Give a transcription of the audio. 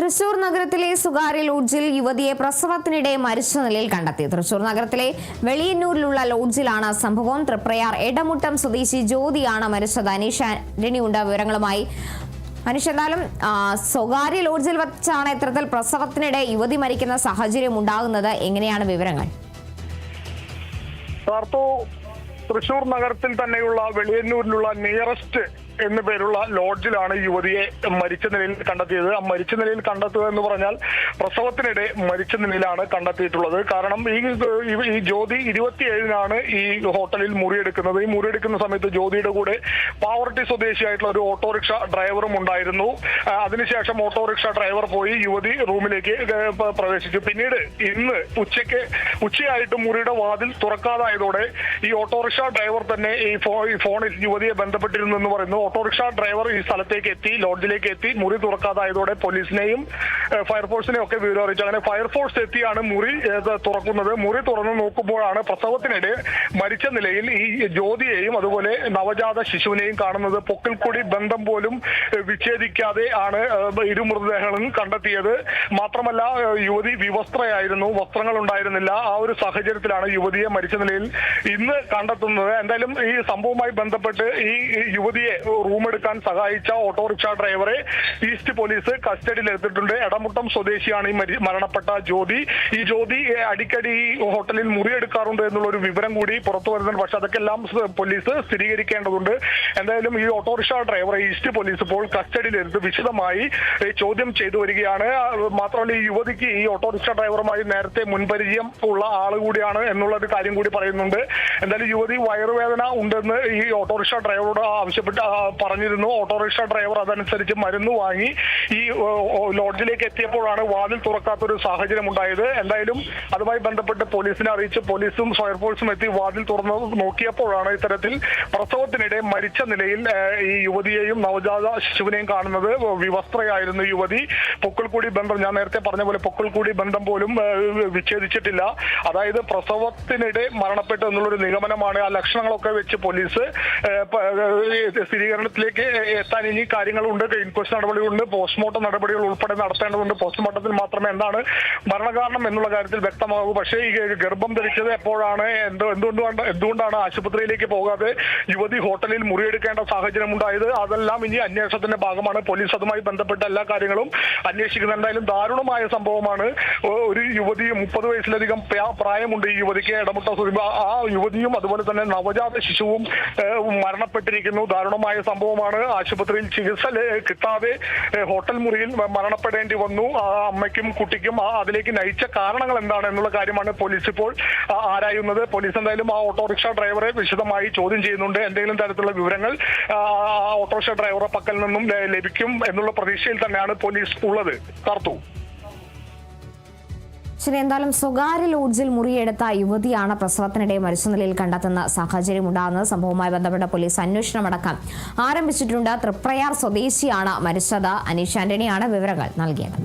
തൃശൂർ നഗരത്തിലെ സ്വകാര്യ ലോഡ്ജിൽ യുവതിയെ പ്രസവത്തിനിടെ മരിച്ച നിലയിൽ കണ്ടെത്തി. തൃശൂർ നഗരത്തിലെ വെളിയന്നൂരിലുള്ള ലോഡ്ജിലാണ് സംഭവം. തൃപ്രയാർ എടമുട്ടം സ്വദേശി ജ്യോതിയാണ് മരിച്ചത്. അനീഷ് ആന്റണിയുണ്ട് വിവരങ്ങളുമായി. അനീഷ്, എന്തായാലും സ്വകാര്യ ലോഡ്ജിൽ വെച്ചാണ് ഇത്തരത്തിൽ പ്രസവത്തിനിടെ യുവതി മരിക്കുന്ന സാഹചര്യം ഉണ്ടാകുന്നത്. എങ്ങനെയാണ് വിവരങ്ങൾ? തൃശൂർ നഗരത്തിൽ തന്നെയുള്ള വെളിയന്നൂരിലുള്ള നിയറസ്റ്റ് എന്നു പേരുള്ള ലോഡ്ജിലാണ് യുവതിയെ മരിച്ച നിലയിൽ കണ്ടെത്തിയത്. ആ മരിച്ച നിലയിൽ കണ്ടെത്തുക എന്ന് പറഞ്ഞാൽ പ്രസവത്തിനിടെ മരിച്ച നിലയിലാണ് കണ്ടെത്തിയിട്ടുള്ളത്. കാരണം ഈ ജ്യോതി 27-നാണ് ഈ ഹോട്ടലിൽ മുറിയെടുക്കുന്നത്. ഈ മുറിയെടുക്കുന്ന സമയത്ത് ജ്യോതിയുടെ കൂടെ പാവർട്ടി സ്വദേശിയായിട്ടുള്ള ഒരു ഓട്ടോറിക്ഷ ഡ്രൈവറും ഉണ്ടായിരുന്നു. അതിനുശേഷം ഓട്ടോറിക്ഷ ഡ്രൈവർ പോയി യുവതി റൂമിലേക്ക് പ്രവേശിച്ചു. പിന്നീട് ഇന്ന് ഉച്ചയായിട്ട് മുറിയുടെ വാതിൽ തുറക്കാതായതോടെ ഈ ഓട്ടോറിക്ഷ ഡ്രൈവർ തന്നെ ഈ ഫോണിൽ യുവതിയെ ബന്ധപ്പെട്ടിരുന്നു എന്ന് പറയുന്നു. ഓട്ടോറിക്ഷ ഡ്രൈവർ ഈ സ്ഥലത്തേക്ക് എത്തി, ലോഡ്ജിലേക്ക് എത്തി. മുറി തുറക്കാതായതോടെ പോലീസിനെയും ഫയർഫോഴ്സിനെയും ഒക്കെ വിവരം അറിയിച്ചു. അങ്ങനെ ഫയർഫോഴ്സ് എത്തിയാണ് മുറി തുറക്കുന്നത്. മുറി തുറന്നു നോക്കുമ്പോഴാണ് പ്രസവത്തിനിടെ മരിച്ച നിലയിൽ ഈ ജ്യോതിയെയും അതുപോലെ നവജാത ശിശുവിനെയും കാണുന്നത്. പൊക്കിൾക്കൊടി ബന്ധം പോലും വിച്ഛേദിക്കാതെ ആണ് ഇരു മൃതദേഹങ്ങളും കണ്ടെത്തിയത്. മാത്രമല്ല യുവതി വിവസ്ത്രയായിരുന്നു, വസ്ത്രങ്ങൾ ഉണ്ടായിരുന്നില്ല. ആ ഒരു സാഹചര്യത്തിലാണ് യുവതിയെ മരിച്ച നിലയിൽ ഇന്ന് കണ്ടെത്തുന്നത്. എന്തായാലും ഈ സംഭവവുമായി ബന്ധപ്പെട്ട് ഈ യുവതിയെ റൂമെടുക്കാൻ സഹായിച്ച ഓട്ടോറിക്ഷ ഡ്രൈവറെ ഈസ്റ്റ് പോലീസ് കസ്റ്റഡിയിൽ എടുത്തിട്ടുണ്ട്. എടമുട്ടം സ്വദേശിയാണ് ഈ മരണപ്പെട്ട ജ്യോതി. ഈ ജ്യോതി അടിക്കടി ഈ ഹോട്ടലിൽ മുറിയെടുക്കാറുണ്ട് എന്നുള്ള ഒരു വിവരം കൂടി പുറത്തു വരുന്നുണ്ട്. പക്ഷെ അതൊക്കെ എല്ലാം പോലീസ് സ്ഥിരീകരിക്കേണ്ടതുണ്ട്. എന്തായാലും ഈ ഓട്ടോറിക്ഷ ഡ്രൈവറെ ഈസ്റ്റ് പോലീസ് ഇപ്പോൾ കസ്റ്റഡിയിലെടുത്ത് വിശദമായി ചോദ്യം ചെയ്തു വരികയാണ്. മാത്രമല്ല ഈ യുവതിക്ക് ഈ ഓട്ടോറിക്ഷ ഡ്രൈവറുമായി നേരത്തെ മുൻപരിചയം ഉള്ള ആള് കൂടിയാണ് എന്നുള്ള ഒരു കാര്യം കൂടി പറയുന്നുണ്ട്. എന്തായാലും യുവതി വയറുവേദന ഉണ്ടെന്ന് ഈ ഓട്ടോറിക്ഷ ഡ്രൈവറോട് പറഞ്ഞിരുന്നു. ഓട്ടോറിക്ഷ ഡ്രൈവർ അതനുസരിച്ച് മരുന്ന് വാങ്ങി ഈ ലോഡ്ജിലേക്ക് എത്തിയപ്പോഴാണ് വാതിൽ തുറക്കാത്തൊരു സാഹചര്യം ഉണ്ടായത്. എന്തായാലും അതുമായി ബന്ധപ്പെട്ട് പോലീസിനെ അറിയിച്ച് പോലീസും ഫയർഫോഴ്സും എത്തി വാതിൽ തുറന്ന് നോക്കിയപ്പോഴാണ് ഇത്തരത്തിൽ പ്രസവത്തിനിടെ മരിച്ച നിലയിൽ ഈ യുവതിയെയും നവജാത ശിശുവിനെയും കാണുന്നത്. വിവസ്ത്രയായിരുന്നു യുവതി. പൊക്കിൾക്കൊടി ബന്ധം, ഞാൻ നേരത്തെ പറഞ്ഞ പോലെ പൊക്കിൾക്കൊടി ബന്ധം പോലും വിച്ഛേദിച്ചിട്ടില്ല. അതായത് പ്രസവത്തിനിടെ മരണപ്പെട്ടു എന്നുള്ളൊരു നിഗമനമാണ്. ആ ലക്ഷണങ്ങളൊക്കെ വെച്ച് പോലീസ് സ്ഥിരീകരണത്തിലേക്ക് എത്താൻ ഇനി കാര്യങ്ങളുണ്ട്. ഇൻക്വസ്റ്റ് നടപടികളുണ്ട്, പോസ്റ്റ്മോർട്ടം നടപടികൾ ഉൾപ്പെടെ നടത്തേണ്ടതുണ്ട്. പോസ്റ്റ്മോർട്ടത്തിൽ മാത്രമേ എന്താണ് മരണകാരണം എന്നുള്ള കാര്യത്തിൽ വ്യക്തമാകൂ. പക്ഷേ ഈ ഗർഭം ധരിച്ചത് എപ്പോഴാണ്, എന്തുകൊണ്ടാണ് ആശുപത്രിയിലേക്ക് പോകാതെ യുവതി ഹോട്ടലിൽ മുറിയെടുക്കേണ്ട സാഹചര്യം ഉണ്ടായത്, അതെല്ലാം ഇനി അന്വേഷണത്തിന്റെ ഭാഗമാണ്. പോലീസ് അതുമായി ബന്ധപ്പെട്ട എല്ലാ കാര്യങ്ങളും അന്വേഷിക്കുന്നത്. എന്തായാലും ദാരുണമായ സംഭവമാണ്. ഒരു യുവതി 30 വയസ്സിലധികം പ്രായമുണ്ട് ഈ യുവതിക്ക്. ഇടമുട്ട ആ യുവതിയും അതുപോലെ തന്നെ നവജാത ശിശുവും മരണപ്പെട്ടിരിക്കുന്നു. ദാരുണമായ സംഭവമാണ്. ആശുപത്രിയിൽ ചികിത്സ കിട്ടാതെ ഹോട്ടൽ മുറിയിൽ മരണപ്പെടേണ്ടി വന്നു. അമ്മയ്ക്കും കുട്ടിക്കും അതിലേക്ക് നയിച്ച കാരണങ്ങൾ എന്താണ് എന്നുള്ള കാര്യമാണ് പോലീസ് ഇപ്പോൾ ആരായുന്നത്. പോലീസ് എന്തായാലും ആ ഓട്ടോറിക്ഷ ഡ്രൈവറെ വിശദമായി ചോദ്യം ചെയ്യുന്നുണ്ട്. എന്തെങ്കിലും തരത്തിലുള്ള വിവരങ്ങൾ ഓട്ടോറിക്ഷ ഡ്രൈവറുടെ പക്കൽ നിന്നും ലഭിക്കും എന്നുള്ള പ്രതീക്ഷയിൽ തന്നെയാണ് പോലീസ് ഉള്ളത്. കാർത്തു, ശരി, എന്തായാലും സ്വകാര്യ ലോഡ്ജിൽ മുറിയെടുത്ത യുവതിയാണ് പ്രസവത്തിനിടെ മരിച്ച നിലയിൽ കണ്ടെത്തുന്ന സാഹചര്യം ഉണ്ടാകുന്നത്. സംഭവവുമായി ബന്ധപ്പെട്ട പോലീസ് അന്വേഷണമടക്കം ആരംഭിച്ചിട്ടുണ്ട്. തൃപ്രയാർ സ്വദേശിയാണ് മരിച്ചത്. അനീഷ് ആന്റണിയാണ് വിവരങ്ങൾ നൽകിയത്.